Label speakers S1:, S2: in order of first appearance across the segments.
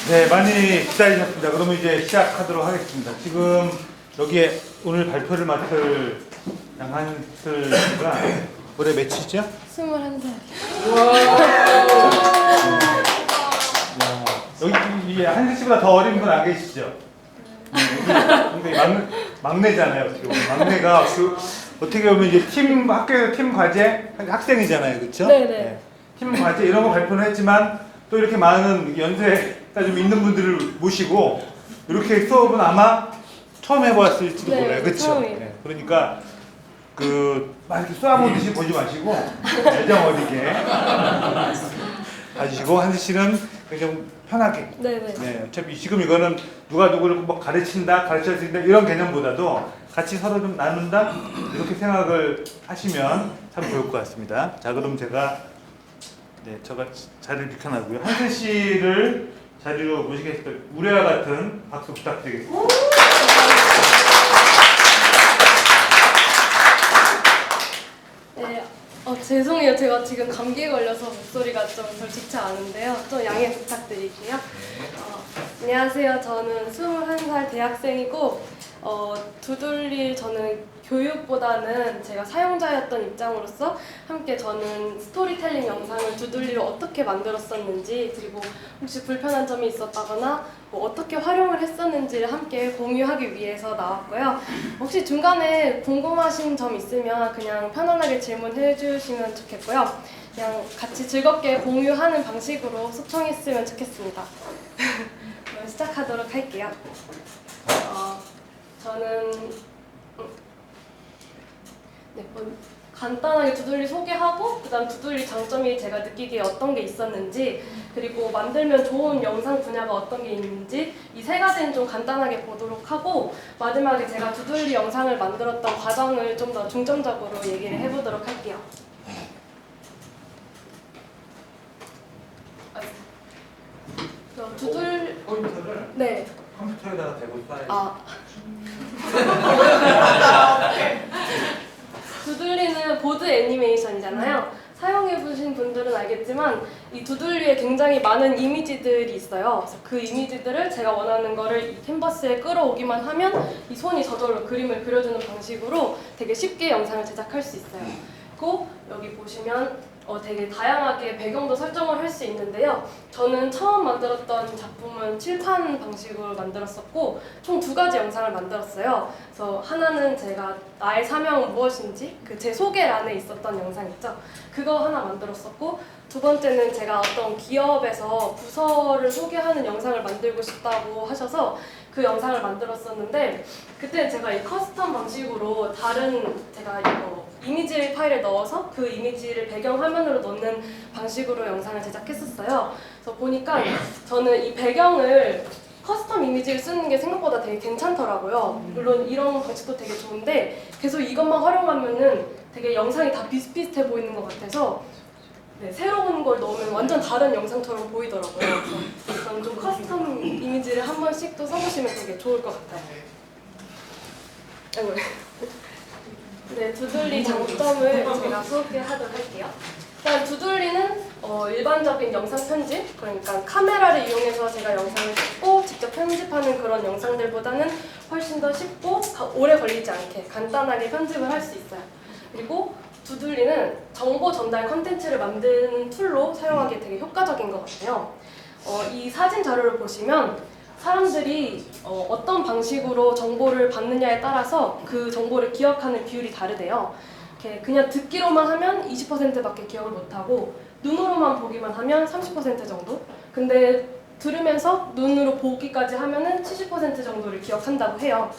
S1: 네, 많이 기다리셨습니다. 그러면 이제 시작하도록 하겠습니다. 지금 여기에 오늘 발표를 맡을 양한슬 씨가 올해 몇이죠?
S2: 21살.
S1: 여기 이 한슬 씨보다 더 어린 분 안 계시죠? 근데 막내잖아요. 지금 막내가 어떻게 보면 이제 학교에서 팀 과제 학생이잖아요, 그렇죠?
S2: 네네.
S1: 팀 과제 이런 거 발표는 했지만 또 이렇게 많은 연세가 좀 있는 분들을 모시고 이렇게 수업은 아마 처음 해보았을지도
S2: 네,
S1: 몰라요, 그렇죠?
S2: 처음이에요.
S1: 네, 그러니까 막 이렇게 쏘아보듯이 보지 마시고 애정 어리게 봐주시고 한슬 씨는 그냥 편하게.
S2: 네네.
S1: 네, 어차피 지금 이거는 누가 누구를 뭐 가르칠 수 있다 이런 개념보다도 같이 서로 좀 나눈다 이렇게 생각을 하시면 참 좋을 것 같습니다. 자, 그럼 제가 자리를 비켜나고요. 한슬 씨를 자리로 모시겠습니다. 우리와 같은 박수 부탁드리겠습니다.
S2: 네. 죄송해요. 제가 지금 감기에 걸려서 목소리가 좀 솔직치 않은데요. 좀 양해 부탁드릴게요. 안녕하세요. 저는 21살 대학생이고 두둘리 저는 교육보다는 제가 사용자였던 입장으로서 함께 저는 스토리텔링 영상을 두둘리로 어떻게 만들었었는지 그리고 혹시 불편한 점이 있었다거나 뭐 어떻게 활용을 했었는지를 함께 공유하기 위해서 나왔고요. 혹시 중간에 궁금하신 점 있으면 그냥 편안하게 질문해 주시면 좋겠고요. 그냥 같이 즐겁게 공유하는 방식으로 소통했으면 좋겠습니다. 그럼 시작하도록 할게요. 저는 간단하게 두둘리 소개하고 그다음 두둘리 장점이 제가 느끼기에 어떤 게 있었는지 그리고 만들면 좋은 영상 분야가 어떤 게 있는지 이 세 가지는 좀 간단하게 보도록 하고 마지막에 제가 두둘리 영상을 만들었던 과정을 좀 더 중점적으로 얘기를 해보도록 할게요.
S1: 포인트를
S2: 네.
S1: 컴퓨터에다가 대고 써야지.
S2: 두둘리는 보드 애니메이션이잖아요. 사용해보신 분들은 알겠지만 이 두둘리에 굉장히 많은 이미지들이 있어요. 그래서 그 이미지들을 제가 원하는 거를 이 캔버스에 끌어오기만 하면 이 손이 저절로 그림을 그려주는 방식으로 되게 쉽게 영상을 제작할 수 있어요. 그리고 여기 보시면 되게 다양하게 배경도 설정을 할 수 있는데요. 저는 처음 만들었던 작품은 칠판 방식으로 만들었었고 총 2가지 영상을 만들었어요. 그래서 하나는 제가 나의 사명은 무엇인지 그 제 소개란에 있었던 영상 있죠. 그거 하나 만들었었고 두 번째는 제가 어떤 기업에서 부서를 소개하는 영상을 만들고 싶다고 하셔서 그 영상을 만들었었는데 그때 제가 이 커스텀 방식으로 제가 이미지 파일에 넣어서 그 이미지를 배경화면으로 넣는 방식으로 영상을 제작했었어요. 그래서 보니까 저는 이 배경을 커스텀 이미지를 쓰는 게 생각보다 되게 괜찮더라고요. 물론 이런 방식도 되게 좋은데 계속 이것만 활용하면은 되게 영상이 다 비슷비슷해 보이는 것 같아서 새로운 걸 넣으면 완전 다른 영상처럼 보이더라고요. 그래서 저는 좀 커스텀 이미지를 한 번씩 또 써보시면 되게 좋을 것 같아요. 아이고. 네, 두둘리 장점을 제가 소개하도록 할게요. 일단 두둘리는 일반적인 영상 편집, 그러니까 카메라를 이용해서 제가 영상을 찍고 직접 편집하는 그런 영상들보다는 훨씬 더 쉽고 오래 걸리지 않게 간단하게 편집을 할 수 있어요. 그리고 두둘리는 정보 전달 컨텐츠를 만드는 툴로 사용하기 되게 효과적인 것 같아요. 이 사진 자료를 보시면 사람들이 어떤 방식으로 정보를 받느냐에 따라서 그 정보를 기억하는 비율이 다르대요. 이렇게 그냥 듣기로만 하면 20%밖에 기억을 못하고 눈으로만 보기만 하면 30% 정도? 근데 들으면서 눈으로 보기까지 하면은 70% 정도를 기억한다고 해요.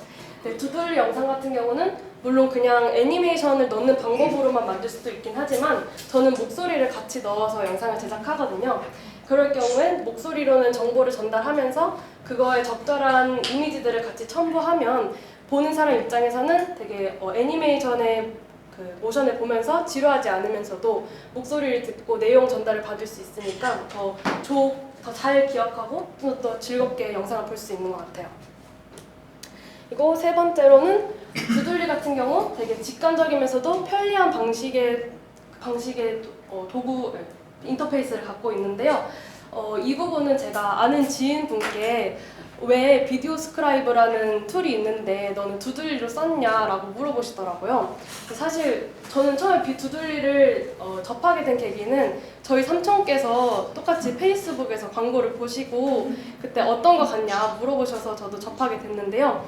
S2: 두둘리 영상 같은 경우는 물론 그냥 애니메이션을 넣는 방법으로만 만들 수도 있긴 하지만 저는 목소리를 같이 넣어서 영상을 제작하거든요. 그럴 경우엔 목소리로는 정보를 전달하면서 그거에 적절한 이미지들을 같이 첨부하면 보는 사람 입장에서는 되게 애니메이션의 그 모션을 보면서 지루하지 않으면서도 목소리를 듣고 내용 전달을 받을 수 있으니까 더 잘 기억하고 더 즐겁게 영상을 볼 수 있는 것 같아요. 그리고 세 번째로는 두둘리 같은 경우 되게 직관적이면서도 편리한 방식의 도구 인터페이스를 갖고 있는데요. 이 부분은 제가 아는 지인분께 왜 비디오 스크라이브라는 툴이 있는데 너는 두들리로 썼냐라고 물어보시더라고요. 사실 저는 처음에 두들리를 접하게 된 계기는 저희 삼촌께서 똑같이 페이스북에서 광고를 보시고 그때 어떤 거 같냐 물어보셔서 저도 접하게 됐는데요.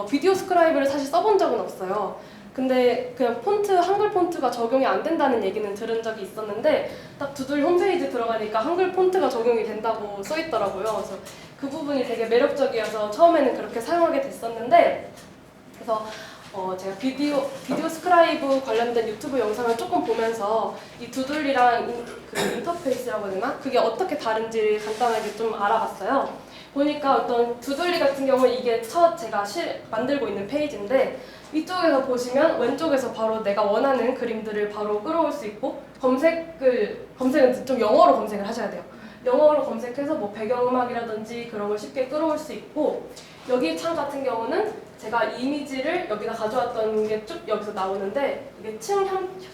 S2: 비디오 스크라이브를 사실 써본 적은 없어요. 근데 그냥 한글 폰트가 적용이 안 된다는 얘기는 들은 적이 있었는데 딱 두들리 홈페이지 들어가니까 한글 폰트가 적용이 된다고 써 있더라고요. 그래서 그 부분이 되게 매력적이어서 처음에는 그렇게 사용하게 됐었는데 그래서 제가 비디오 스크라이브 관련된 유튜브 영상을 조금 보면서 이 두들리랑 그 인터페이스라고 해야 되나? 그게 어떻게 다른지 간단하게 좀 알아봤어요. 보니까 어떤 두들리 같은 경우는 이게 첫 제가 만들고 있는 페이지인데 이쪽에서 보시면 왼쪽에서 바로 내가 원하는 그림들을 바로 끌어올 수 있고 검색은 좀 영어로 검색을 하셔야 돼요. 영어로 검색해서 뭐 배경음악이라든지 그런 걸 쉽게 끌어올 수 있고 여기 창 같은 경우는 제가 이미지를 여기다 가져왔던 게 쭉 여기서 나오는데 이게 층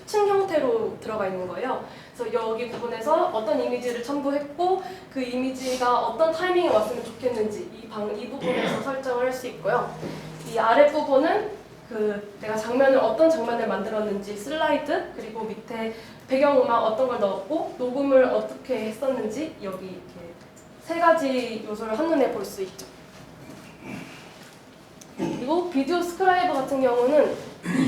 S2: 형태로 들어가 있는 거예요. 그래서 여기 부분에서 어떤 이미지를 첨부했고 그 이미지가 어떤 타이밍에 왔으면 좋겠는지 이 부분에서 설정을 할 수 있고요. 이 아랫부분은 내가 어떤 장면을 만들었는지 슬라이드 그리고 밑에 배경음악 어떤 걸 넣었고 녹음을 어떻게 했었는지 여기 이렇게 3가지 요소를 한눈에 볼 수 있죠. 그리고 비디오 스크라이브 같은 경우는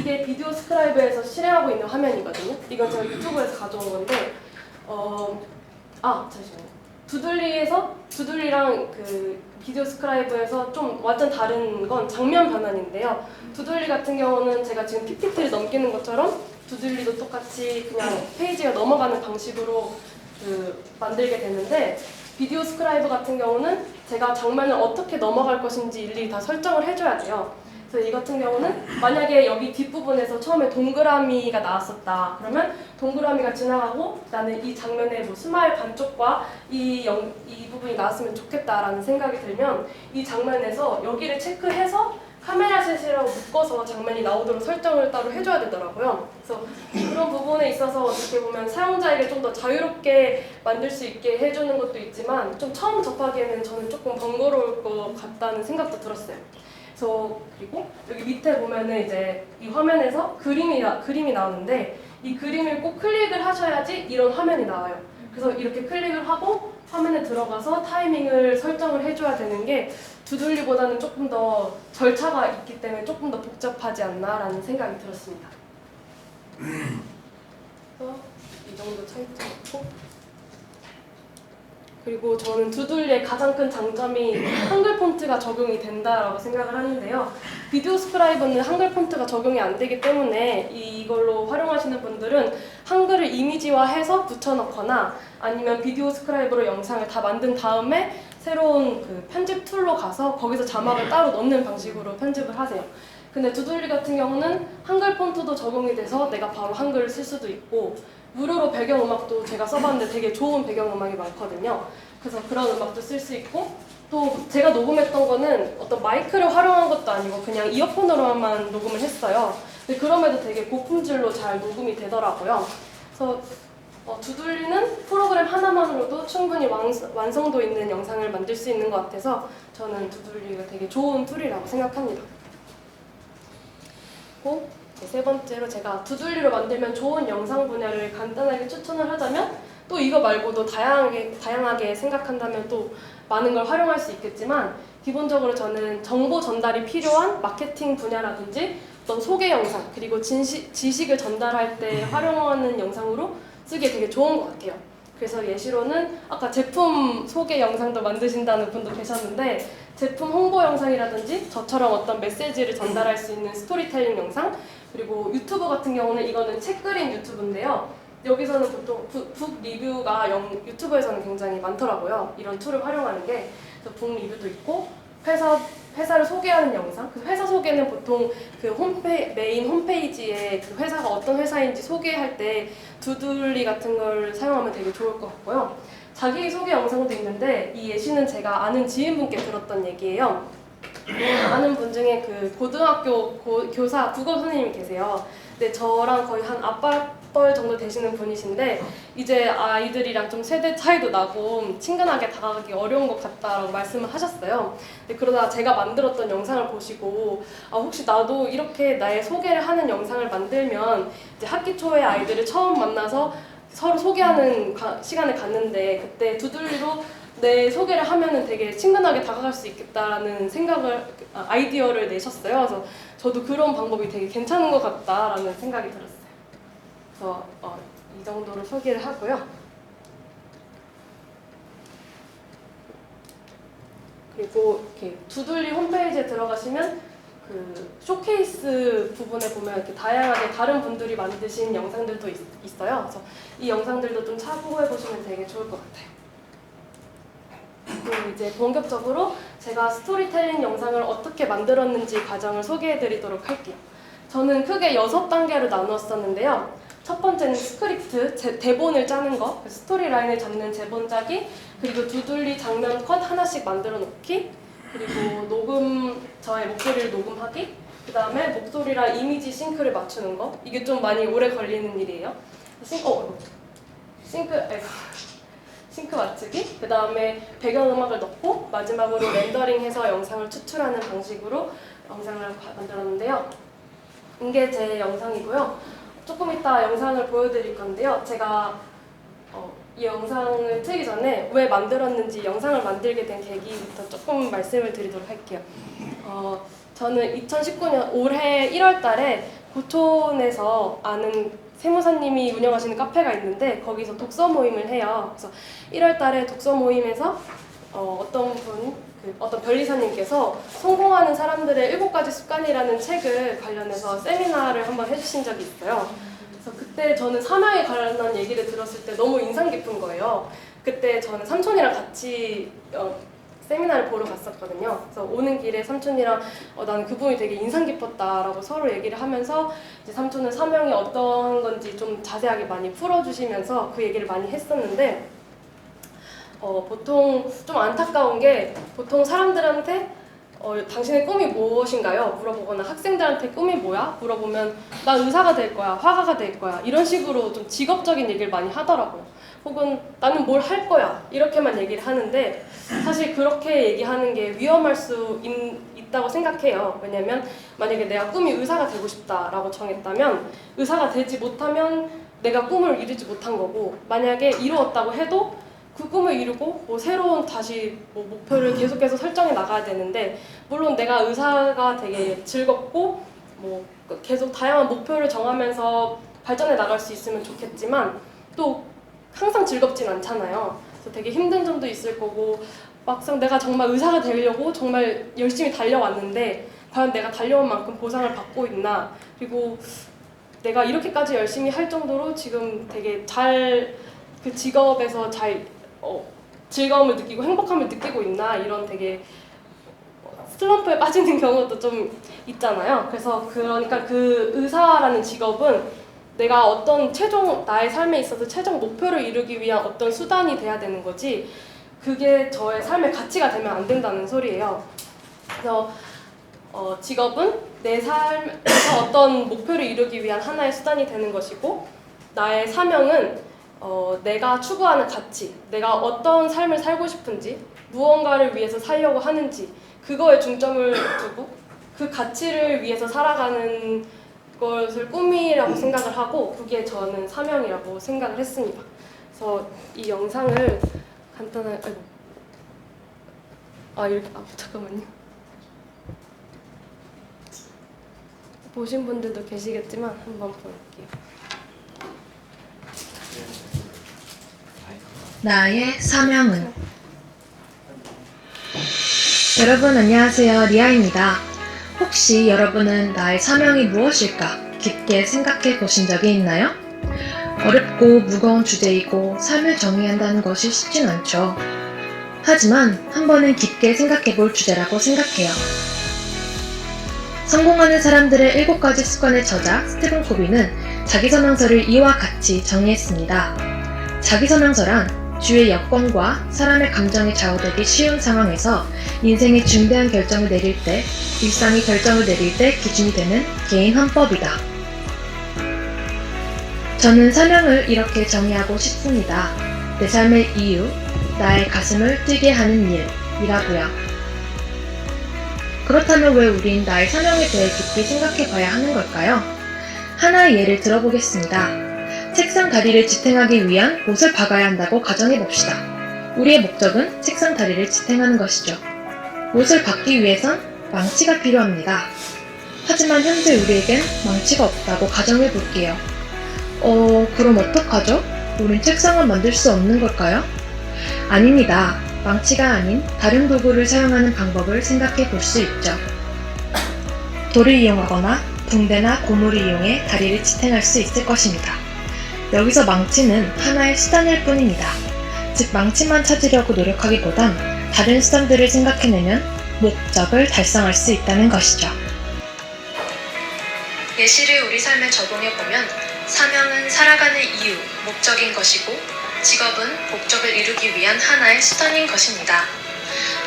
S2: 이게 비디오 스크라이브에서 실행하고 있는 화면이거든요. 이건 제가 유튜브에서 가져온 건데 잠시만요. 두들리랑 그 비디오 스크라이브에서 좀 완전 다른 건 장면 변환인데요. 두들리 같은 경우는 제가 지금 PPT를 넘기는 것처럼 두들리도 똑같이 그냥 페이지가 넘어가는 방식으로 만들게 되는데 비디오 스크라이브 같은 경우는 제가 장면을 어떻게 넘어갈 것인지 일일이 다 설정을 해줘야 돼요. 그래서 이 같은 경우는 만약에 여기 뒷부분에서 처음에 동그라미가 나왔었다. 그러면 동그라미가 지나가고 나는 이 장면에 뭐 스마일 반쪽과 이 부분이 나왔으면 좋겠다라는 생각이 들면 이 장면에서 여기를 체크해서 카메라 셋이랑 묶어서 장면이 나오도록 설정을 따로 해줘야 되더라고요. 그래서 그런 부분에 있어서 어떻게 보면 사용자에게 좀 더 자유롭게 만들 수 있게 해주는 것도 있지만 좀 처음 접하기에는 저는 조금 번거로울 것 같다는 생각도 들었어요. 그리고 여기 밑에 보면은 이제 이 화면에서 그림이 나오는데 이 그림을 꼭 클릭을 하셔야지 이런 화면이 나와요. 그래서 이렇게 클릭을 하고 화면에 들어가서 타이밍을 설정을 해줘야 되는 게 두들리보다는 조금 더 절차가 있기 때문에 조금 더 복잡하지 않나라는 생각이 들었습니다. 그래서 이 정도 차이점 있고 그리고 저는 두들리의 가장 큰 장점이 한글 폰트가 적용이 된다라고 생각을 하는데요. 비디오 스크라이브는 한글 폰트가 적용이 안 되기 때문에 이걸로 활용하시는 분들은 한글을 이미지화해서 붙여넣거나 아니면 비디오 스크라이브로 영상을 다 만든 다음에 새로운 그 편집 툴로 가서 거기서 자막을 따로 넣는 방식으로 편집을 하세요. 근데 두들리 같은 경우는 한글 폰트도 적용이 돼서 내가 바로 한글을 쓸 수도 있고 무료로 배경음악도 제가 써봤는데 되게 좋은 배경음악이 많거든요. 그래서 그런 음악도 쓸 수 있고 또 제가 녹음했던 거는 어떤 마이크를 활용한 것도 아니고 그냥 이어폰으로만 녹음을 했어요. 근데 그럼에도 되게 고품질로 잘 녹음이 되더라고요. 그래서 두들리는 프로그램 하나만으로도 충분히 완성도 있는 영상을 만들 수 있는 것 같아서 저는 두들리가 되게 좋은 툴이라고 생각합니다. 그리고 세 번째로 제가 두들리로 만들면 좋은 영상 분야를 간단하게 추천을 하자면 또 이거 말고도 다양하게 생각한다면 또 많은 걸 활용할 수 있겠지만 기본적으로 저는 정보 전달이 필요한 마케팅 분야라든지 어떤 소개 영상 그리고 지식을 전달할 때 활용하는 영상으로 쓰기에 되게 좋은 것 같아요. 그래서 예시로는 아까 제품 소개 영상도 만드신다는 분도 계셨는데 제품 홍보 영상이라든지 저처럼 어떤 메시지를 전달할 수 있는 스토리텔링 영상 그리고 유튜브 같은 경우는 이거는 책그린 유튜브인데요. 여기서는 보통 북 리뷰가 유튜브에서는 굉장히 많더라고요. 이런 툴을 활용하는 게. 그래서 북 리뷰도 있고 회사를 소개하는 영상. 그 회사 소개는 보통 그 메인 홈페이지에 그 회사가 어떤 회사인지 소개할 때 두들리 같은 걸 사용하면 되게 좋을 것 같고요. 자기소개 영상도 있는데 이 예시는 제가 아는 지인분께 들었던 얘기예요. 아는 분 중에 그 고등학교 교사 국어 선생님이 계세요. 근데 저랑 거의 한 50벌 정도 되시는 분이신데 이제 아이들이랑 좀 세대 차이도 나고 친근하게 다가가기 어려운 것 같다라고 말씀을 하셨어요. 근데 그러다 제가 만들었던 영상을 보시고 혹시 나도 이렇게 나의 소개를 하는 영상을 만들면 이제 학기 초에 아이들을 처음 만나서 서로 소개하는 시간을 갖는데 그때 두들리로 내 소개를 하면은 되게 친근하게 다가갈 수 있겠다라는 아이디어를 내셨어요. 그래서 저도 그런 방법이 되게 괜찮은 것 같다라는 생각이 들었어요. 그래서 이 정도로 소개를 하고요. 그리고 이렇게 두들리 홈페이지에 들어가시면 그 쇼케이스 부분에 보면 이렇게 다양하게 다른 분들이 만드신 영상들도 있어요. 그래서 이 영상들도 좀 참고해 보시면 되게 좋을 것 같아요. 그리고 이제 본격적으로 제가 스토리텔링 영상을 어떻게 만들었는지 과정을 소개해 드리도록 할게요. 저는 크게 6단계로 나누었었는데요. 첫 번째는 스크립트, 대본을 짜는 거, 스토리 라인을 잡는 제본 짜기, 그리고 두들리 장면 컷 하나씩 만들어 놓기, 그리고 저의 목소리를 녹음하기, 그 다음에 목소리랑 이미지 싱크를 맞추는 거. 이게 좀 많이 오래 걸리는 일이에요. 싱크 맞추기, 그 다음에 배경음악을 넣고 마지막으로 렌더링해서 영상을 추출하는 방식으로 영상을 만들었는데요. 이게 제 영상이고요. 조금 이따 영상을 보여드릴 건데요. 제가 이 영상을 틀기 전에 왜 만들었는지 영상을 만들게 된 계기부터 조금 말씀을 드리도록 할게요. 저는 2019년 올해 1월 달에 고촌에서 아는 세무사님이 운영하시는 카페가 있는데 거기서 독서 모임을 해요. 그래서 1월 달에 독서 모임에서 어떤 변리사님께서 성공하는 사람들의 7가지 습관이라는 책을 관련해서 세미나를 한번 해주신 적이 있어요. 그래서 그때 저는 사명에 관련한 얘기를 들었을 때 너무 인상 깊은 거예요. 그때 저는 삼촌이랑 같이 세미나를 보러 갔었거든요. 그래서 오는 길에 삼촌이랑 나는 그 부분이 되게 인상 깊었다라고 서로 얘기를 하면서 이제 삼촌은 사명이 어떤 건지 좀 자세하게 많이 풀어주시면서 그 얘기를 많이 했었는데 보통 좀 안타까운 게 보통 사람들한테 당신의 꿈이 무엇인가요? 물어보거나 학생들한테 꿈이 뭐야? 물어보면 나 의사가 될 거야, 화가가 될 거야 이런 식으로 좀 직업적인 얘기를 많이 하더라고요. 혹은 나는 뭘 할 거야 이렇게만 얘기를 하는데 사실 그렇게 얘기하는 게 위험할 수 있다고 생각해요. 왜냐면 만약에 내가 꿈이 의사가 되고 싶다라고 정했다면 의사가 되지 못하면 내가 꿈을 이루지 못한 거고 만약에 이루었다고 해도 그 꿈을 이루고 새로운 다시 목표를 계속해서 설정해 나가야 되는데 물론 내가 의사가 되게 즐겁고 계속 다양한 목표를 정하면서 발전해 나갈 수 있으면 좋겠지만 또 항상 즐겁진 않잖아요. 그래서 되게 힘든 점도 있을 거고 막상 내가 정말 의사가 되려고 정말 열심히 달려왔는데 과연 내가 달려온 만큼 보상을 받고 있나 그리고 내가 이렇게까지 열심히 할 정도로 지금 되게 그 직업에서 즐거움을 느끼고 행복함을 느끼고 있나 이런 되게 슬럼프에 빠지는 경우도 좀 있잖아요. 그러니까 그 의사라는 직업은 내가 어떤 나의 삶에 있어서 최종 목표를 이루기 위한 어떤 수단이 돼야 되는 거지 그게 저의 삶의 가치가 되면 안 된다는 소리예요. 그래서 직업은 내 삶에서 어떤 목표를 이루기 위한 하나의 수단이 되는 것이고 나의 사명은 내가 추구하는 가치, 내가 어떤 삶을 살고 싶은지 무언가를 위해서 살려고 하는지 그거에 중점을 두고 그 가치를 위해서 살아가는 것을 꿈이라고 생각을 하고 그게 저는 사명이라고 생각을 했습니다. 그래서 이 영상을 간단하게 잠깐만요. 보신 분들도 계시겠지만 한번 볼게요.
S3: 나의 사명은 여러분 안녕하세요. 리아입니다. 혹시 여러분은 나의 사명이 무엇일까 깊게 생각해 보신 적이 있나요? 어렵고 무거운 주제이고 삶을 정의한다는 것이 쉽진 않죠. 하지만 한 번은 깊게 생각해 볼 주제라고 생각해요. 성공하는 사람들의 7가지 습관의 저자 스티븐 코비는 자기서명서를 이와 같이 정의했습니다. 자기서명서란 주위의 여건과 사람의 감정이 좌우되기 쉬운 상황에서 인생의 중대한 결정을 내릴 때, 일상의 결정을 내릴 때 기준이 되는 개인 헌법이다. 저는 사명을 이렇게 정의하고 싶습니다. 내 삶의 이유, 나의 가슴을 뛰게 하는 일이라고요. 그렇다면 왜 우린 나의 사명에 대해 깊이 생각해 봐야 하는 걸까요? 하나의 예를 들어보겠습니다. 책상 다리를 지탱하기 위한 못을 박아야 한다고 가정해 봅시다. 우리의 목적은 책상 다리를 지탱하는 것이죠. 못을 박기 위해선 망치가 필요합니다. 하지만 현재 우리에겐 망치가 없다고 가정해 볼게요. 그럼 어떡하죠? 우린 책상을 만들 수 없는 걸까요? 아닙니다. 망치가 아닌 다른 도구를 사용하는 방법을 생각해 볼 수 있죠. 돌을 이용하거나 붕대나 고무를 이용해 다리를 지탱할 수 있을 것입니다. 여기서 망치는 하나의 수단일 뿐입니다. 즉 망치만 찾으려고 노력하기보단 다른 수단들을 생각해내면 목적을 달성할 수 있다는 것이죠. 예시를 우리 삶에 적용해보면 사명은 살아가는 이유, 목적인 것이고 직업은 목적을 이루기 위한 하나의 수단인 것입니다.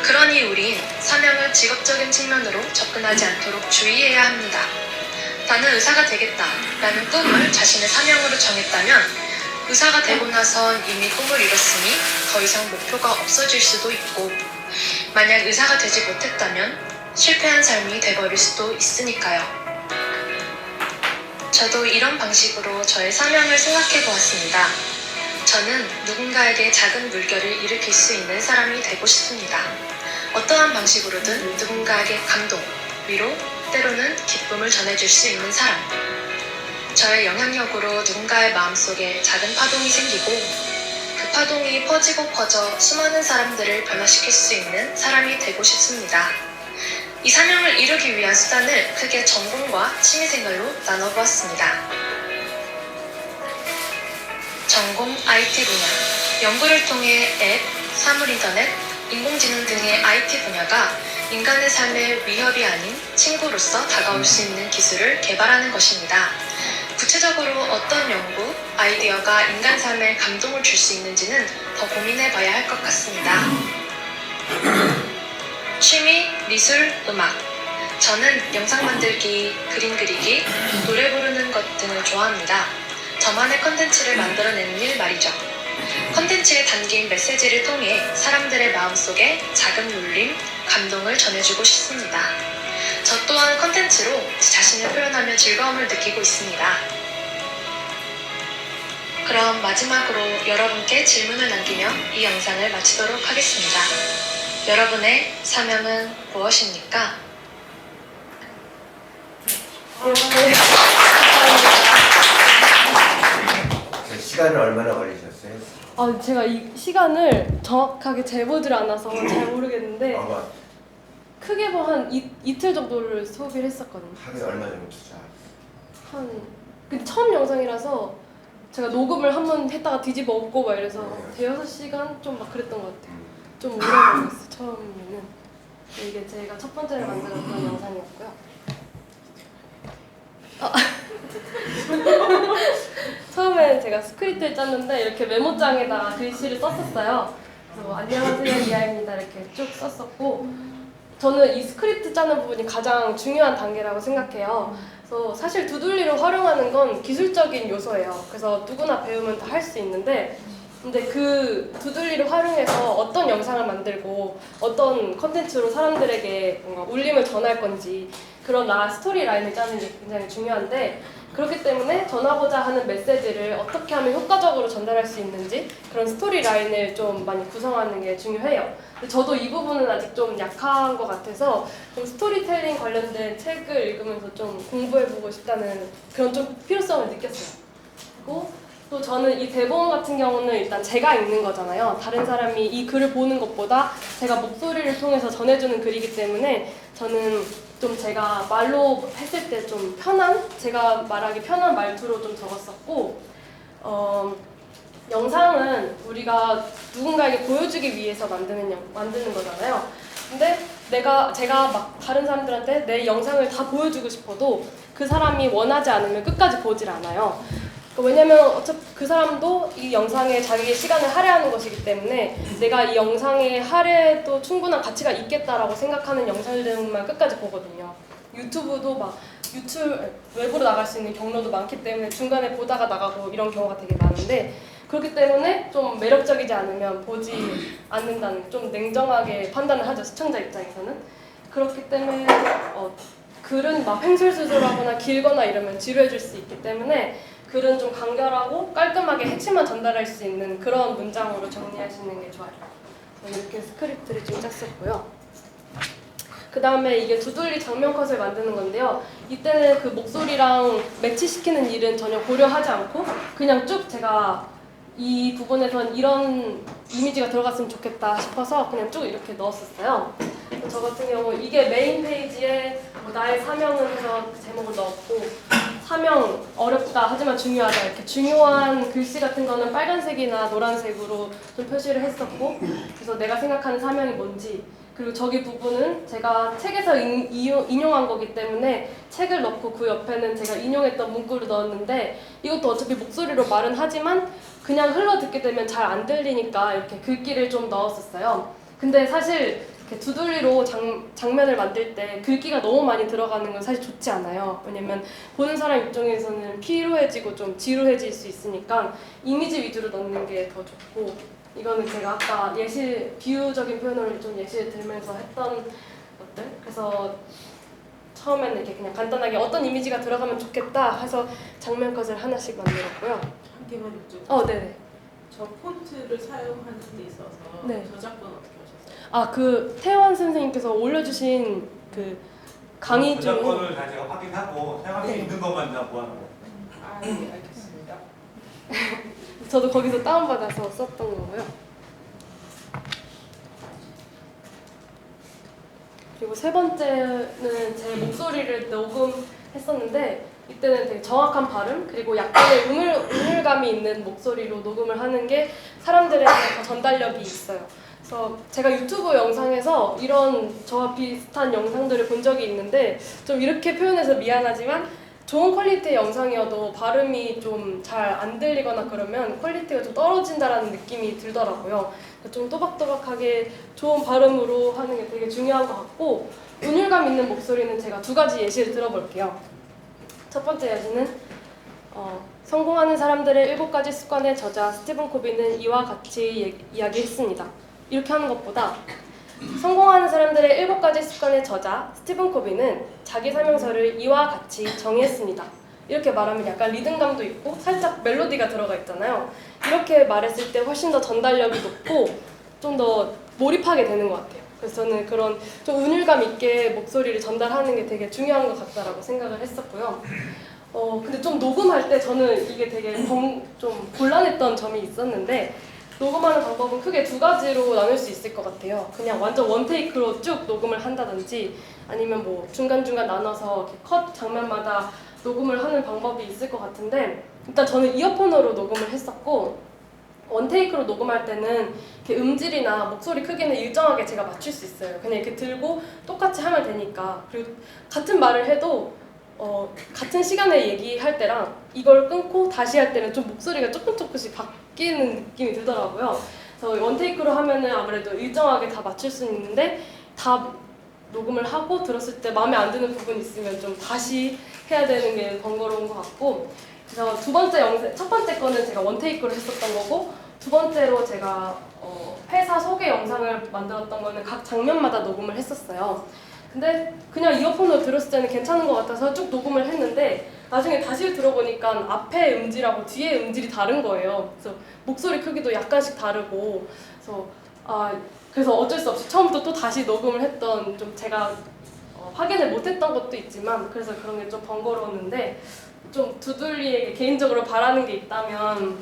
S3: 그러니 우린 사명을 직업적인 측면으로 접근하지 않도록 주의해야 합니다. 나는 의사가 되겠다 라는 꿈을 자신의 사명으로 정했다면 의사가 되고 나선 이미 꿈을 이뤘으니 더 이상 목표가 없어질 수도 있고 만약 의사가 되지 못했다면 실패한 삶이 돼버릴 수도 있으니까요. 저도 이런 방식으로 저의 사명을 생각해 보았습니다. 저는 누군가에게 작은 물결을 일으킬 수 있는 사람이 되고 싶습니다. 어떠한 방식으로든 누군가에게 감동, 위로, 때로는 기쁨을 전해줄 수 있는 사람. 저의 영향력으로 누군가의 마음속에 작은 파동이 생기고 그 파동이 퍼지고 퍼져 수많은 사람들을 변화시킬 수 있는 사람이 되고 싶습니다. 이 사명을 이루기 위한 수단을 크게 전공과 취미생활로 나눠보았습니다. 전공 IT 분야. 연구를 통해 앱, 사물인터넷, 인공지능 등의 IT 분야가 인간의 삶에 위협이 아닌 친구로서 다가올 수 있는 기술을 개발하는 것입니다. 구체적으로 어떤 연구, 아이디어가 인간 삶에 감동을 줄 수 있는지는 더 고민해 봐야 할 것 같습니다. 취미, 미술, 음악. 저는 영상 만들기, 그림 그리기, 노래 부르는 것 등을 좋아합니다. 저만의 컨텐츠를 만들어내는 일 말이죠. 컨텐츠에 담긴 메시지를 통해 사람들의 마음속에 작은 울림, 감동을 전해주고 싶습니다. 저 또한 컨텐츠로 자신을 표현하며 즐거움을 느끼고 있습니다. 그럼 마지막으로 여러분께 질문을 남기며 이 영상을 마치도록 하겠습니다. 여러분의 사명은 무엇입니까?
S4: 시간은 얼마나 걸리셨어요?
S2: 제가 이 시간을 정확하게 재보질 않아서 잘 모르겠는데
S4: 아마
S2: 크게 한 이틀 정도를 소비를 했었거든요.
S4: 하루에 얼마 정도 투자?
S2: 근데 처음 영상이라서 제가 녹음을 한 번 했다가 뒤집어 엎고 막 이래서 대여섯 시간 좀 막 그랬던 것 같아요. 좀 오래 걸렸어요, 처음에는. 이게 제가 첫 번째로 만들었던 영상이었고요. 처음에 제가 스크립트를 짰는데 이렇게 메모장에다가 글씨를 썼었어요. 그래서 안녕하세요 리아입니다 이렇게 쭉 썼었고 저는 이 스크립트 짜는 부분이 가장 중요한 단계라고 생각해요. 그래서 사실 두들리를 활용하는 건 기술적인 요소예요. 그래서 누구나 배우면 다 할 수 있는데 근데 그 두들리를 활용해서 어떤 영상을 만들고 어떤 컨텐츠로 사람들에게 뭔가 울림을 전할 건지 그런 스토리 라인을 짜는 게 굉장히 중요한데 그렇기 때문에 전하고자 하는 메시지를 어떻게 하면 효과적으로 전달할 수 있는지 그런 스토리 라인을 좀 많이 구성하는 게 중요해요. 근데 저도 이 부분은 아직 좀 약한 것 같아서 좀 스토리텔링 관련된 책을 읽으면서 좀 공부해보고 싶다는 그런 좀 필요성을 느꼈어요. 그리고 또 저는 이 대본 같은 경우는 일단 제가 읽는 거잖아요. 다른 사람이 이 글을 보는 것보다 제가 목소리를 통해서 전해주는 글이기 때문에 저는 좀 제가 말로 했을 때 좀 제가 말하기 편한 말투로 좀 적었었고 영상은 우리가 누군가에게 보여주기 위해서 만드는 거잖아요. 근데 제가 막 다른 사람들한테 내 영상을 다 보여주고 싶어도 그 사람이 원하지 않으면 끝까지 보질 않아요. 왜냐면 어차피 그 사람도 이 영상에 자기의 시간을 할애하는 것이기 때문에 내가 이 영상에 할애해도 충분한 가치가 있겠다라고 생각하는 영상들만 끝까지 보거든요. 유튜브도 막 외부로 나갈 수 있는 경로도 많기 때문에 중간에 보다가 나가고 이런 경우가 되게 많은데 그렇기 때문에 좀 매력적이지 않으면 보지 않는다는 좀 냉정하게 판단을 하죠 시청자 입장에서는. 그렇기 때문에 글은 막 횡설수설하거나 길거나 이러면 지루해질 수 있기 때문에 글은 좀 간결하고 깔끔하게 핵심만 전달할 수 있는 그런 문장으로 정리하시는 게 좋아요. 이렇게 스크립트를 좀 짰었고요. 그 다음에 이게 두들리 장면 컷을 만드는 건데요. 이때는 그 목소리랑 매치시키는 일은 전혀 고려하지 않고 그냥 쭉 제가 이 부분에선 이런 이미지가 들어갔으면 좋겠다 싶어서 그냥 쭉 이렇게 넣었었어요. 저 같은 경우 이게 메인 페이지에 뭐 나의 사명을 해서 제목을 넣었고 사명 어렵다 하지만 중요하다 이렇게 중요한 글씨 같은 거는 빨간색이나 노란색으로 좀 표시를 했었고 그래서 내가 생각하는 사명이 뭔지 그리고 저기 부분은 제가 책에서 인용한 거기 때문에 책을 넣고 그 옆에는 제가 인용했던 문구를 넣었는데 이것도 어차피 목소리로 말은 하지만 그냥 흘러 듣게 되면 잘 안 들리니까 이렇게 글귀를 좀 넣었었어요. 근데 사실 이렇게 두들리로 장면을 만들 때 글귀가 너무 많이 들어가는 건 사실 좋지 않아요. 왜냐면 보는 사람 입장에서는 피로해지고 좀 지루해질 수 있으니까 이미지 위주로 넣는 게 더 좋고 이거는 제가 아까 비유적인 표현을 좀 예시를 들면서 했던 것들 그래서 처음에는 이렇게 그냥 간단하게 어떤 이미지가 들어가면 좋겠다 해서 장면 컷을 하나씩 만들었고요.
S5: 한 개만 여쭤볼게요.
S2: 네네.
S5: 저 폰트를 사용하는 데 있어서
S2: 네.
S5: 저작권 어떻게 하셨어요?
S2: 그 태원 선생님께서 올려주신 그 강의 중에
S1: 저작권을 다 제가 확인하고 사용할 수
S2: 네.
S1: 있는 것만 다 모아놓고.
S5: 네, 알겠습니다.
S2: 저도 거기서 다운받아서 썼던 거고요. 그리고 세 번째는 제 목소리를 녹음했었는데 이때는 되게 정확한 발음 그리고 약간의 우물감이 있는 목소리로 녹음을 하는 게 사람들에게 더 전달력이 있어요. 그래서 제가 유튜브 영상에서 이런 저와 비슷한 영상들을 본 적이 있는데 좀 이렇게 표현해서 미안하지만 좋은 퀄리티의 영상이어도 발음이 좀 잘 안 들리거나 그러면 퀄리티가 좀 떨어진다라는 느낌이 들더라고요. 좀 또박또박하게 좋은 발음으로 하는 게 되게 중요한 것 같고 운율감 있는 목소리는 제가 두 가지 예시를 들어볼게요. 첫 번째 예시는 성공하는 사람들의 7가지 습관의 저자 스티븐 코비는 이와 같이 이야기했습니다. 이렇게 하는 것보다 성공하는 사람들의 7가지 습관의 저자 스티븐 코비는 자기 설명서를 이와 같이 정의했습니다. 이렇게 말하면 약간 리듬감도 있고 살짝 멜로디가 들어가 있잖아요. 이렇게 말했을 때 훨씬 더 전달력이 높고 좀 더 몰입하게 되는 것 같아요. 그래서 저는 그런 좀 운율감 있게 목소리를 전달하는 게 되게 중요한 것 같다라고 생각을 했었고요. 근데 좀 녹음할 때 저는 이게 되게 좀 곤란했던 점이 있었는데 녹음하는 방법은 크게 두 가지로 나눌 수 있을 것 같아요. 그냥 완전 원테이크로 쭉 녹음을 한다든지 아니면 뭐 중간중간 나눠서 이렇게 컷 장면마다 녹음을 하는 방법이 있을 것 같은데 일단 저는 이어폰으로 녹음을 했었고 원테이크로 녹음할 때는 이렇게 음질이나 목소리 크기는 일정하게 제가 맞출 수 있어요. 그냥 이렇게 들고 똑같이 하면 되니까. 그리고 같은 말을 해도 같은 시간에 얘기할 때랑 이걸 끊고 다시 할 때는 좀 목소리가 조금씩 바뀌는 느낌이 들더라고요. 그래서 원테이크로 하면은 아무래도 일정하게 다 맞출 수 있는데 다 녹음을 하고 들었을 때 마음에 안 드는 부분이 있으면 좀 다시 해야 되는 게 번거로운 것 같고 그래서 첫 번째 거는 제가 원테이크로 했었던 거고 두 번째로 제가 회사 소개 영상을 만들었던 거는 각 장면마다 녹음을 했었어요. 근데 그냥 이어폰으로 들었을 때는 괜찮은 것 같아서 쭉 녹음을 했는데 나중에 다시 들어보니까 앞에 음질하고 뒤에 음질이 다른 거예요. 그래서 목소리 크기도 약간씩 다르고 그래서 어쩔 수 없이 처음부터 또 다시 녹음을 했던 좀 제가 확인을 못했던 것도 있지만 그래서 그런 게 좀 번거로웠는데 좀 두들리에게 개인적으로 바라는 게 있다면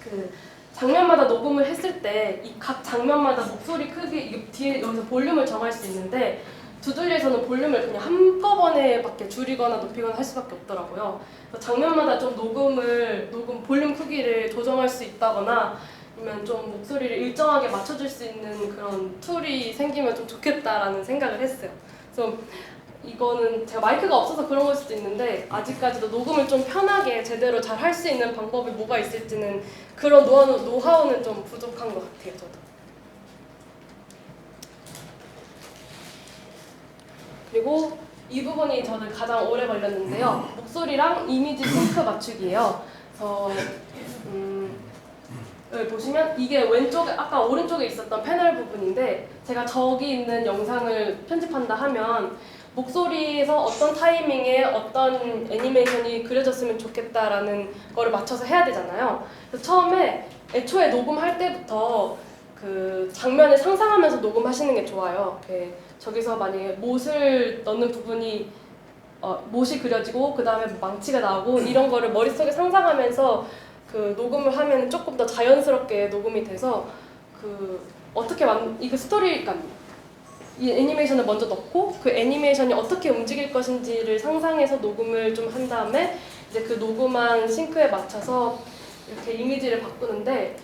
S2: 그 장면마다 녹음을 했을 때 이 각 장면마다 목소리 크기 뒤에 여기서 볼륨을 정할 수 있는데 두들리에서는 볼륨을 그냥 한꺼번에밖에 줄이거나 높이거나 할 수밖에 없더라고요. 그래서 장면마다 좀 녹음 볼륨 크기를 조정할 수 있다거나 아니면 좀 목소리를 일정하게 맞춰줄 수 있는 그런 툴이 생기면 좀 좋겠다라는 생각을 했어요. 그래서 이거는 제가 마이크가 없어서 그런 걸 수도 있는데 아직까지도 녹음을 좀 편하게 제대로 잘 할 수 있는 방법이 뭐가 있을지는 그런 노하우는 좀 부족한 것 같아요, 저도. 그리고 이 부분이 저는 가장 오래 걸렸는데요. 목소리랑 이미지 싱크 맞추기예요. 그래서 여기 보시면 이게 왼쪽에 아까 오른쪽에 있었던 패널 부분인데 제가 저기 있는 영상을 편집한다 하면 목소리에서 어떤 타이밍에 어떤 애니메이션이 그려졌으면 좋겠다라는 거를 맞춰서 해야 되잖아요. 그래서 처음에 애초에 녹음할 때부터 그 장면을 상상하면서 녹음하시는 게 좋아요. 저기서 만약에 못을 넣는 부분이 못이 그려지고 그 다음에 망치가 나오고 이런 거를 머릿속에 상상하면서 그 녹음을 하면 조금 더 자연스럽게 녹음이 돼서 그 어떻게 이거 스토리, 그러니까 이 애니메이션을 먼저 넣고 그 애니메이션이 어떻게 움직일 것인지를 상상해서 녹음을 좀 한 다음에 이제 그 녹음한 싱크에 맞춰서 이렇게 이미지를 바꾸는데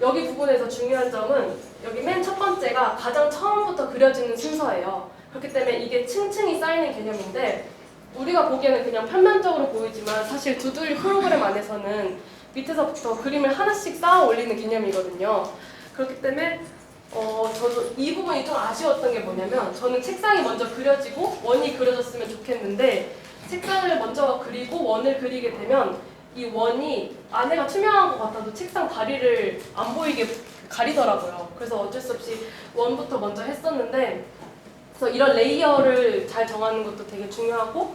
S2: 여기 부분에서 중요한 점은 여기 맨 첫 번째가 가장 처음부터 그려지는 순서예요. 그렇기 때문에 이게 층층이 쌓이는 개념인데 우리가 보기에는 그냥 편면적으로 보이지만 사실 두들리 프로그램 안에서는 밑에서부터 그림을 하나씩 쌓아 올리는 개념이거든요. 그렇기 때문에 저도 이 부분이 좀 아쉬웠던 게 뭐냐면 저는 책상이 먼저 그려지고 원이 그려졌으면 좋겠는데 책상을 먼저 그리고 원을 그리게 되면 이 원이 안에가 투명한 것 같아도 책상 다리를 안 보이게 가리더라고요. 그래서 어쩔 수 없이 원부터 먼저 했었는데 그래서 이런 레이어를 잘 정하는 것도 되게 중요하고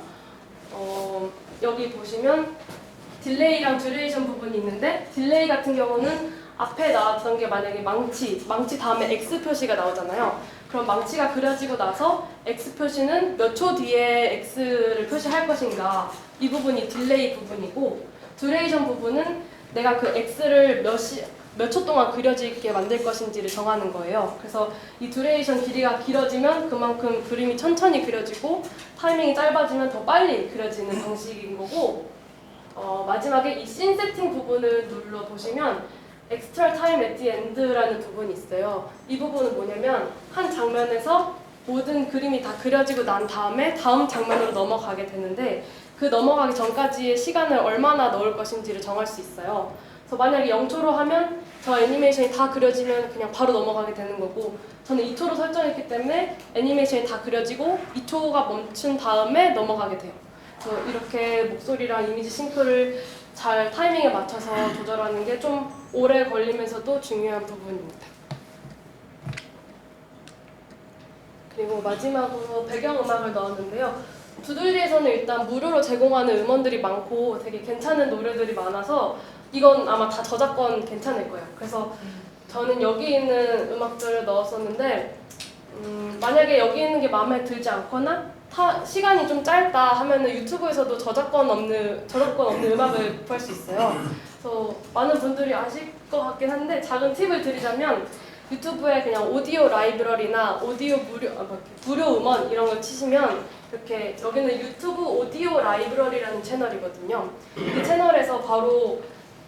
S2: 여기 보시면 딜레이랑 듀레이션 부분이 있는데 딜레이 같은 경우는 앞에 나왔던 게 만약에 망치 다음에 X 표시가 나오잖아요. 그럼 망치가 그려지고 나서 X 표시는 몇 초 뒤에 X를 표시할 것인가 이 부분이 딜레이 부분이고 듀레이션 부분은 내가 그 X를 몇 초 동안 그려지게 만들 것인지를 정하는 거예요. 그래서 이 듀레이션 길이가 길어지면 그만큼 그림이 천천히 그려지고 타이밍이 짧아지면 더 빨리 그려지는 방식인 거고 마지막에 이 씬 세팅 부분을 눌러보시면 Extra Time at the End라는 부분이 있어요. 이 부분은 뭐냐면 한 장면에서 모든 그림이 다 그려지고 난 다음에 다음 장면으로 넘어가게 되는데 그 넘어가기 전까지의 시간을 얼마나 넣을 것인지를 정할 수 있어요. 그래서 만약에 0초로 하면 저 애니메이션이 다 그려지면 그냥 바로 넘어가게 되는 거고 저는 2초로 설정했기 때문에 애니메이션이 다 그려지고 2초가 멈춘 다음에 넘어가게 돼요. 그래서 이렇게 목소리랑 이미지 싱크를 잘 타이밍에 맞춰서 조절하는 게 좀 오래 걸리면서도 중요한 부분입니다. 그리고 마지막으로 배경음악을 넣었는데요. 두들리에서는 일단 무료로 제공하는 음원들이 많고 되게 괜찮은 노래들이 많아서 이건 아마 다 저작권 괜찮을 거예요. 그래서 저는 여기 있는 음악들을 넣었었는데 만약에 여기 있는 게 마음에 들지 않거나 시간이 좀 짧다 하면은 유튜브에서도 저작권 없는 음악을 구할 수 있어요. 그래서 많은 분들이 아실 것 같긴 한데 작은 팁을 드리자면 유튜브에 그냥 오디오 라이브러리나 오디오 무료 음원 이런 걸 치시면 이렇게 여기는 유튜브 오디오 라이브러리라는 채널이거든요. 그 채널에서 바로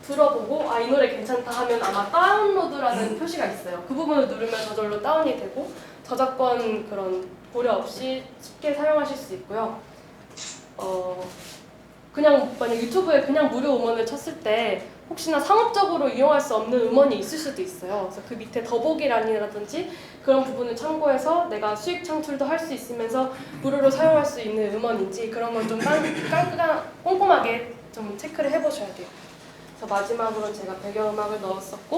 S2: 들어보고 이 노래 괜찮다 하면 아마 다운로드라는 표시가 있어요. 그 부분을 누르면 저절로 다운이 되고 저작권 그런 고려 없이 쉽게 사용하실 수 있고요. 그냥 만약 유튜브에 그냥 무료 음원을 쳤을 때 혹시나 상업적으로 이용할 수 없는 음원이 있을 수도 있어요. 그래서 그 밑에 더보기란이라든지 그런 부분을 참고해서 내가 수익 창출도 할 수 있으면서 무료로 사용할 수 있는 음원인지 그런 건 좀 꼼꼼하게 좀 체크를 해보셔야 돼요. 그래서 마지막으로 제가 배경음악을 넣었었고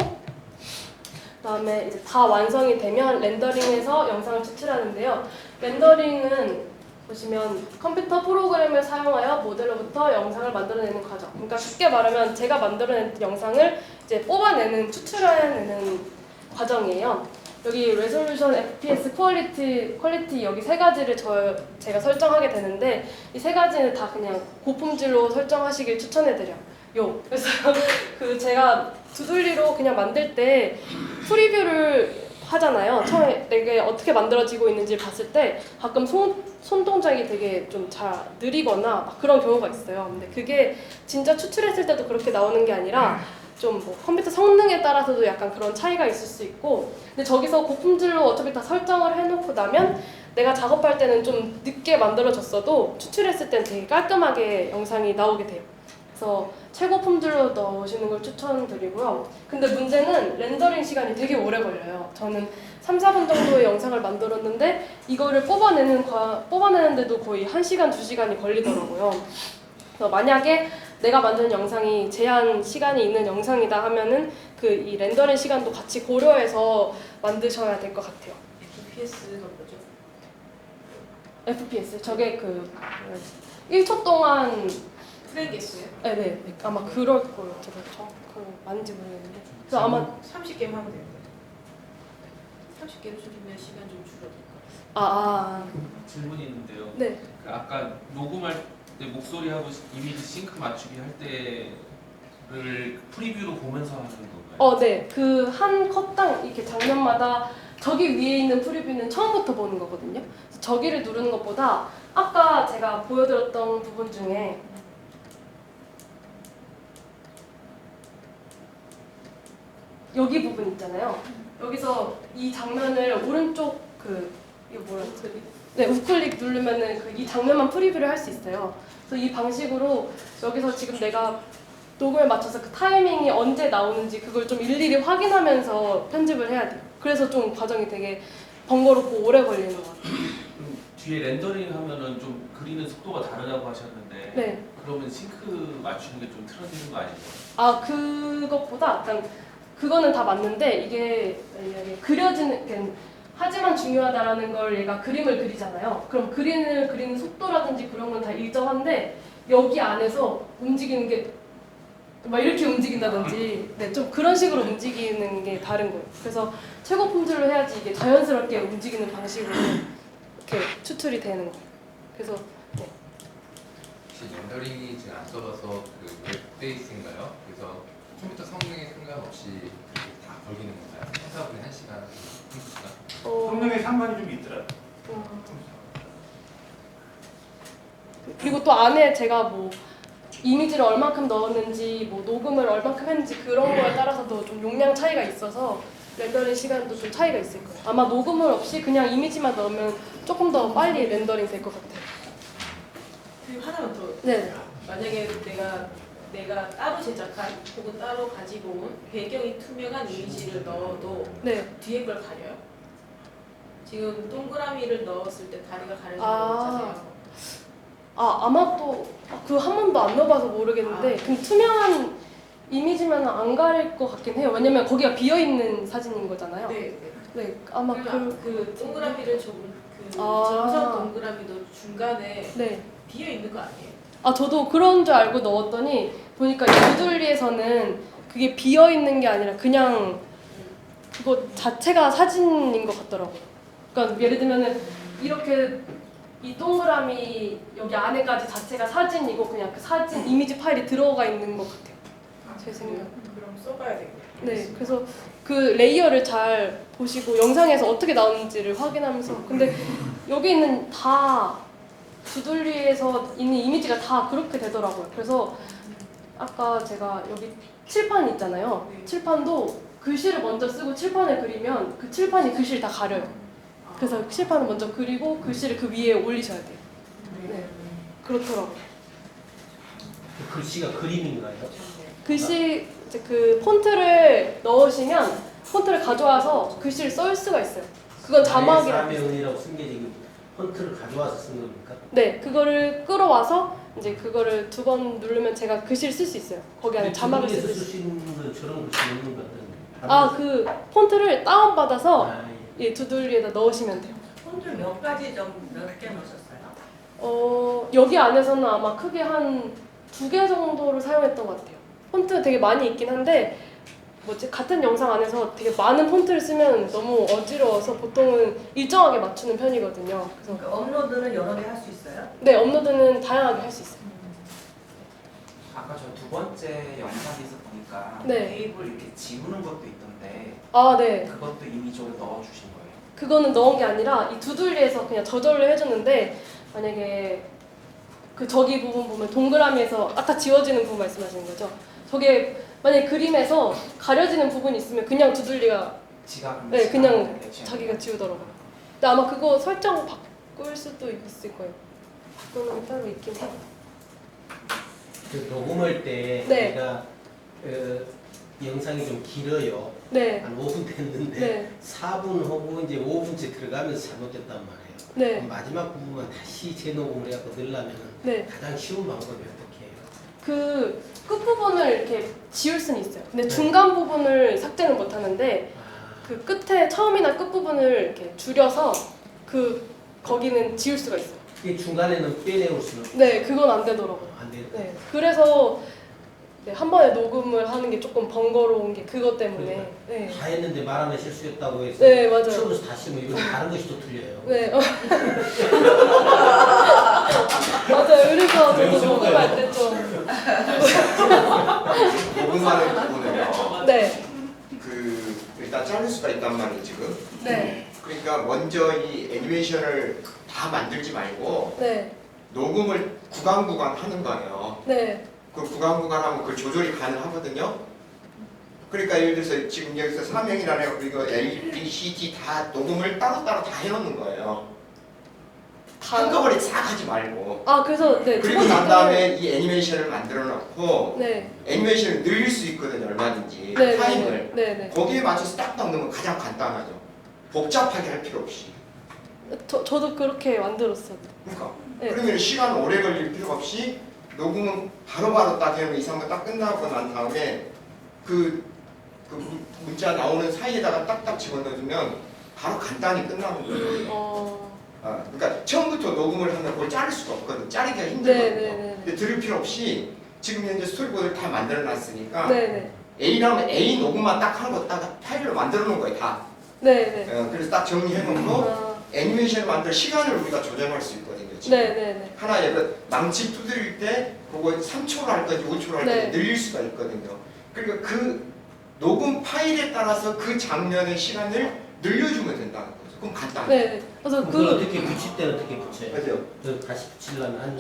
S2: 그다음에 이제 다 완성이 되면 렌더링해서 영상을 추출하는데요. 렌더링은 보시면 컴퓨터 프로그램을 사용하여 모델로부터 영상을 만들어내는 과정. 그러니까 쉽게 말하면 제가 만들어낸 영상을 이제 뽑아내는, 추출해내는 과정이에요. 여기 레솔루션, FPS, 퀄리티 여기 세 가지를 제가 설정하게 되는데 이 세 가지는 다 그냥 고품질로 설정하시길 추천해드려요. 그래서 제가 두들리로 그냥 만들 때 프리뷰를 하잖아요. 처음에 내게 어떻게 만들어지고 있는지 봤을 때 가끔 손 동작이 되게 좀 잘 느리거나 그런 경우가 있어요. 근데 그게 진짜 추출했을 때도 그렇게 나오는 게 아니라 좀 뭐 컴퓨터 성능에 따라서도 약간 그런 차이가 있을 수 있고 근데 저기서 고품질로 어차피 다 설정을 해놓고 나면 내가 작업할 때는 좀 늦게 만들어졌어도 추출했을 때는 되게 깔끔하게 영상이 나오게 돼요. 그래서 최고 품질로 넣으시는 걸 추천드리고요. 근데 문제는 렌더링 시간이 되게 오래 걸려요. 저는 3, 4분 정도의 영상을 만들었는데 이거를 뽑아내는데도 거의 1시간, 2시간이 걸리더라고요. 그래서 만약에 내가 만든 영상이 제한 시간이 있는 영상이다 하면은 그 이 렌더링 시간도 같이 고려해서 만드셔야 될 것 같아요.
S5: FPS가 뭐죠?
S2: FPS 저게 그 1초 동안
S5: 프레임 개수예요?
S2: 네, 아마 그럴 거예요. 제가 정확하게 맞는지 모르겠는데. 그래서 아마
S5: 30개만 하면 돼요. 30개로 줄이면 시간 좀 줄어들 거예요.
S6: 질문이 있는데요.
S2: 네.
S6: 그 아까 녹음할 때 목소리하고 이미지 싱크 맞추기 할 때를 프리뷰로 보면서 하는 건가요?
S2: 네. 그 한 컷당 이렇게 장면마다 저기 위에 있는 프리뷰는 처음부터 보는 거거든요. 그래서 저기를 누르는 것보다 아까 제가 보여드렸던 부분 중에 여기 부분 있잖아요. 여기서 이 장면을 오른쪽 이거 뭐라 그러지? 네, 우클릭 누르면은 이 장면만 프리뷰를 할 수 있어요. 그래서 이 방식으로 여기서 지금 내가 녹음에 맞춰서 그 타이밍이 언제 나오는지 그걸 좀 일일이 확인하면서 편집을 해야 돼요. 그래서 좀 과정이 되게 번거롭고 오래 걸리는 것 같아요.
S6: 뒤에 렌더링 하면은 좀 그리는 속도가 다르다고 하셨는데
S2: 네.
S6: 그러면 싱크 맞추는 게 좀 틀어지는 거 아니에요?
S2: 그것보다 약간 그거는 다 맞는데 이게 만약에 그려지는 하지만 중요하다라는 걸 얘가 그림을 그리잖아요. 그럼 그리는 속도라든지 그런 건 다 일정한데 여기 안에서 움직이는 게 막 이렇게 움직인다든지 좀 그런 식으로 움직이는 게 다른 거예요. 그래서 최고 품질로 해야지 이게 자연스럽게 움직이는 방식으로 이렇게 추출이 되는 거예요. 그래서
S7: 혹시 렌더링이 제가 안 써봐서 그 웹베이스인가요? 그래서 컴퓨터 성능에 상관없이 그렇게 다 걸리는 건가요? 4분에 1시간, 3시간?
S1: 성능에 상관이 좀 있더라고요.
S2: 그리고 또 안에 제가 뭐 이미지를 얼만큼 넣었는지 뭐 녹음을 얼만큼 했는지 그런 거에 따라서도 좀 용량 차이가 있어서 렌더링 시간도 좀 차이가 있을 거예요. 아마 녹음을 없이 그냥 이미지만 넣으면 조금 더 빨리 렌더링 될 것 같아요.
S5: 그리고 하나만 더.
S2: 네.
S5: 만약에 내가 따로 제작한 혹은 따로 가지고 온 배경이 투명한 이미지를 넣어도
S2: 네.
S5: 뒤에 걸 가려요? 지금 동그라미를 넣었을 때 다리가 가려지는 거
S2: 아.
S5: 있잖아요.
S2: 아마 또 그 한 번도 안 넣어봐서 모르겠는데 그럼 투명한 이미지면 안 가릴 것 같긴 해요. 왜냐면 거기가 비어 있는 사진인 거잖아요.
S5: 네.
S2: 네, 아마
S5: 그 동그라미를 그
S2: 아.
S5: 점선 동그라미도 중간에
S2: 네.
S5: 비어 있는 거 아니에요?
S2: 저도 그런 줄 알고 넣었더니 보니까 이 두들리에서는 그게 비어 있는 게 아니라 그냥 그거 자체가 사진인 것 같더라고요. 그러니까 예를 들면은 이렇게 이 동그라미 여기 안에까지 자체가 사진이고 그냥 그 사진 이미지 파일이 들어가 있는 것 같아요. 제 생각.
S5: 그럼 써봐야 되겠네요.
S2: 네, 그래서 그 레이어를 잘 보시고 영상에서 어떻게 나오는지를 확인하면서 근데 여기 있는 다 두들리에서 있는 이미지가 다 그렇게 되더라고요. 그래서 아까 제가 여기 칠판 있잖아요.
S5: 네.
S2: 칠판도 글씨를 먼저 쓰고 칠판을 그리면 그 칠판이 글씨를 다 가려요. 그래서 칠판을 먼저 그리고 글씨를 그 위에 올리셔야 돼요. 네, 그렇더라고요.
S8: 글씨가 그림인가요?
S2: 글씨 이제 그 폰트를 넣으시면 폰트를 가져와서 글씨를 쓸 수가 있어요. 그건 자막이라고.
S8: 사명이라고 쓴 게 지금 폰트를 가져와서 쓴 겁니까?
S2: 네, 그거를 끌어와서 이제 그거를 2번 누르면 제가 글씨를 쓸 수 있어요. 거기 안에 자막을 쓸 수 있어요.
S8: 쓰시는 것처럼 글씨 넣는 거 같던데.
S2: 그 폰트를 다운받아서
S8: 아,
S2: 두들리에다 넣으시면 돼요.
S9: 폰트 몇 가지 몇 개 넣으셨어요?
S2: 여기 안에서는 아마 크게 한 2개 정도를 사용했던 것 같아요. 폰트 되게 많이 있긴 한데 같은 영상 안에서 되게 많은 폰트를 쓰면 너무 어지러워서 보통은 일정하게 맞추는 편이거든요. 그래서
S9: 그 업로드는 여러 개 할 수 있어요?
S2: 네, 업로드는 다양하게 할 수 있어요.
S10: 아까 저 두 번째 영상에서 보니까
S2: 네.
S10: 테이블 이렇게 지우는 것도 있던데
S2: 네.
S10: 그것도 이미지로 넣어주신 거예요?
S2: 그거는 넣은 게 아니라 이 두들리에서 그냥 저절로 해주는데 만약에 그 저기 부분 보면 동그라미에서 아까 지워지는 부분 말씀하시는 거죠? 저게 만약에 그림에서 가려지는 부분이 있으면 그냥 두들리가 네, 그냥 자기가 지우더라고요. 근데 아마 그거 설정 바꿀 수도 있을 거예요. 바꾸는 게 따로 있긴 해요.
S8: 그 녹음할 때
S2: 네.
S8: 제가 영상이 좀 길어요.
S2: 네.
S8: 한 5분 됐는데
S2: 네. 4분
S8: 하고 이제 5분째 들어가면서 잘못됐단 말이에요.
S2: 네.
S8: 그럼 마지막 부분만 다시 재녹음을 해갖고 넣으려면
S2: 네.
S8: 가장 쉬운 방법이 어떻게 해요?
S2: 그 끝부분을 이렇게 지울 수는 있어요. 근데 중간 부분을 삭제는 못 하는데 그 끝에 처음이나 끝부분을 이렇게 줄여서 거기는 지울 수가 있어요.
S8: 이게 중간에는 빼내올 수는
S2: 네, 그건 안 되더라고요.
S8: 안 돼요.
S2: 네. 그래서 네, 한 번에 녹음을 하는 게 조금 번거로운 게 그것 때문에. 네.
S8: 다 했는데 말 하나 실수했다고 해서
S2: 네, 맞아요.
S8: 처음부터 다시 뭐 이거 다른 것이 또 틀려요.
S2: 네. 맞아요. 그래서 저도 녹음할 때 좀.
S4: 녹음하는 부분은요.
S2: 네.
S4: 그 일단 자를 수가 있단 말이에요 지금.
S2: 네.
S4: 그러니까 먼저 이 애니메이션을 다 만들지 말고
S2: 네.
S4: 녹음을 구간 하는 거예요.
S2: 네.
S4: 그 구간 하면 그 조절이 가능하거든요. 그러니까 예를 들어서 지금 여기서 3명이라는 이거 A, B, C, D 다 녹음을 따로따로 다 해놓는 거예요. 한꺼번에 싹 하지 말고.
S2: 아, 그래서 네.
S4: 그리고 난 다음에 이 애니메이션을 만들어 놓고
S2: 네.
S4: 애니메이션을 늘릴 수 있거든요. 얼마든지
S2: 네.
S4: 타임을.
S2: 네. 네.
S4: 거기에 맞춰서 딱딱 넣으면 가장 간단하죠. 복잡하게 할 필요 없이.
S2: 저도 그렇게 만들었어요.
S4: 그러니까
S2: 네.
S4: 그러면 시간 오래 걸릴 필요 없이 녹음은 바로바로 딱 해놓으면 2, 3분 딱 끝나고 난 다음에 그 문자 나오는 사이에다가 딱딱 집어넣어주면 바로 간단히 끝나는 거예요. 그러니까 처음부터 녹음을 하면 그걸 자를 수가 없거든. 자르기가 힘들거든요.
S2: 네.
S4: 근데 들을 필요 없이 지금 현재 스토리보드를 다 만들어놨으니까
S2: 네.
S4: A라면 A 녹음만 딱 하는 거 딱 파일로 만들어 놓은 거예요. 다.
S2: 네.
S4: 그래서 딱 정리해놓고 애니메이션을 만들 시간을 우리가 조정할 수 있거든요. 지금.
S2: 네.
S4: 하나 예를 망치 두드릴 때 그거 3초로 할 건지 5초로 할 건지 늘릴 수가 있거든요. 그러니까 그 녹음 파일에 따라서 그 장면의 시간을 늘려주면 된다는 거죠. 그럼 간단해.
S2: 네. 그래서
S8: 그걸 어떻게 붙일 때 어떻게 붙여요?
S4: 맞아요.
S8: 다시 붙이려면 한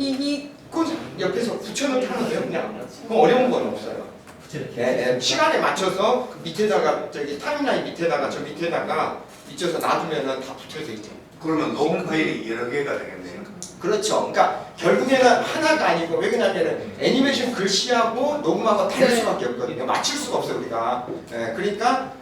S4: 그건 옆에서 붙여놓기 하면 돼요. 그냥. 그럼 어려운 건 없어요.
S8: 붙여놓기.
S4: 시간에 맞춰서 그 밑에다가 저기 타임라인 밑에다가 저 밑에다가 밑쳐서 놔두면은 다 붙여져 있죠.
S11: 그러면 녹음 파일이 여러 개가 되겠네요.
S4: 그렇죠. 그러니까 결국에는 하나가 아니고 왜 그러냐면은 애니메이션 글씨하고 녹음하고 다를 수밖에 없거든요. 맞출 수가 없어요 우리가. 그러니까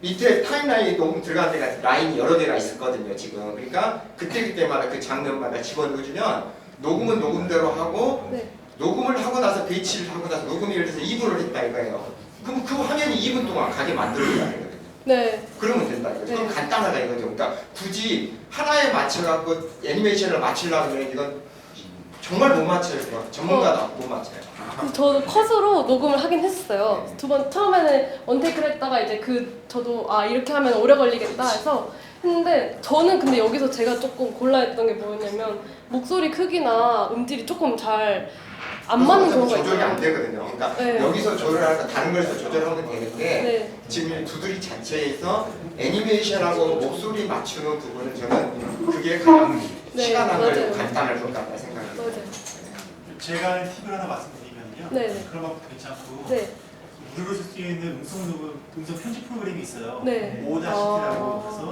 S4: 밑에 타임라인이 녹음 들어간 데가 라인이 여러 개가 있었거든요 지금. 그러니까 그때마다 그 장면마다 집어넣어주면 녹음은 녹음대로 하고 녹음을 하고 나서 배치를 하고 나서 녹음이 예를 들어서 2분을 했다 이거예요. 그럼 그 화면이 2분 동안 가게 만들어줘야 되거든요.
S2: 네.
S4: 그러면 된다 이거죠. 그럼 간단하다 이거죠. 그러니까 굳이 하나에 맞춰갖고 애니메이션을 맞추려면 이건 정말 못 맞춰요. 전문가도 못 맞춰요.
S2: 저도 컷으로 녹음을 하긴 했어요. 두 번 처음에는 원테이크를 했다가 이제 저도 이렇게 하면 오래 걸리겠다 해서 했는데 저는 근데 여기서 제가 조금 골라했던 게 뭐였냐면 목소리 크기나 음질이 조금 잘 안 맞는 경우가 있어요.
S4: 조절이 안 되거든요. 그러니까 여기서 조절하니까 다른 거에서 조절하면 되는데 지금 두드리 자체에서 애니메이션하고 목소리 맞추는 부분은 저는 그게 가장 시간 안 걸리고 간단할 것 같다 생각합니다.
S1: 제가 팁을 하나 말씀드리면요. 그런 것도 괜찮고 무료로 쓸 수 있는 음성 편집 프로그램이 있어요. O-CT라고 해서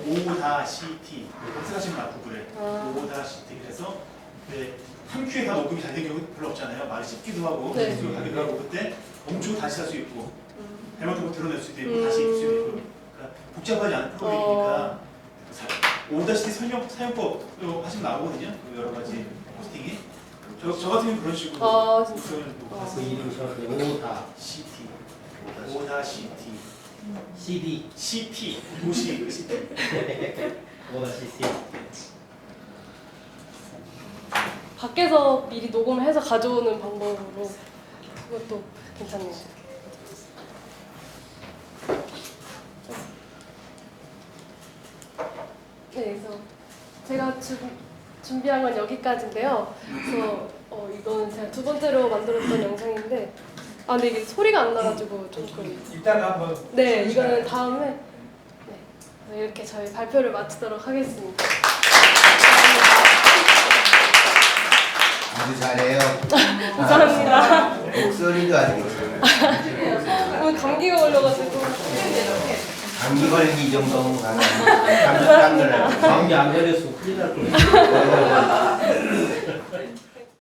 S1: O-CT 검색하시면 나올 구글에 O-CT 그래서 한 큐에 다 녹음이 잘 된 경우 별로 없잖아요. 말이 씹기도 하고 목소리가 가기도 하고 그때 멈추고 다시 할 수 있고 잘못된 거 드러낼 수도 있고 다시 입수 있고 그러니까 복잡하지 않은 프로그램이니까 O-CT 사용법 하시면 나오거든요. 여러 가지 포스팅이. 저 같은 경우는 그런 식으로
S8: 그 이름이 정확히
S1: O-CT O-CT
S8: CD
S1: CT 도시 CT
S8: O-CT
S2: 밖에서 미리 녹음을 해서 가져오는 방법으로 그것도 괜찮네요. 네, 그래서 제가 준비한 건 여기까지인데요. 그래서 이거는 제가 두 번째로 만들었던 영상인데 근데 이게 소리가 안 나가지고 조금
S4: 이따가 한번
S2: 이거는 다음에 이렇게 저희 발표를 마치도록 하겠습니다.
S4: 아주 잘해요.
S2: 감사합니다.
S4: 목소리도 아주 괜찮아요.
S2: 오늘 감기가 걸려가지고
S4: 감기 걸리기 이 정도면 가능합니다.
S8: 감기 안 걸렸으면 큰일 날 뻔했어요.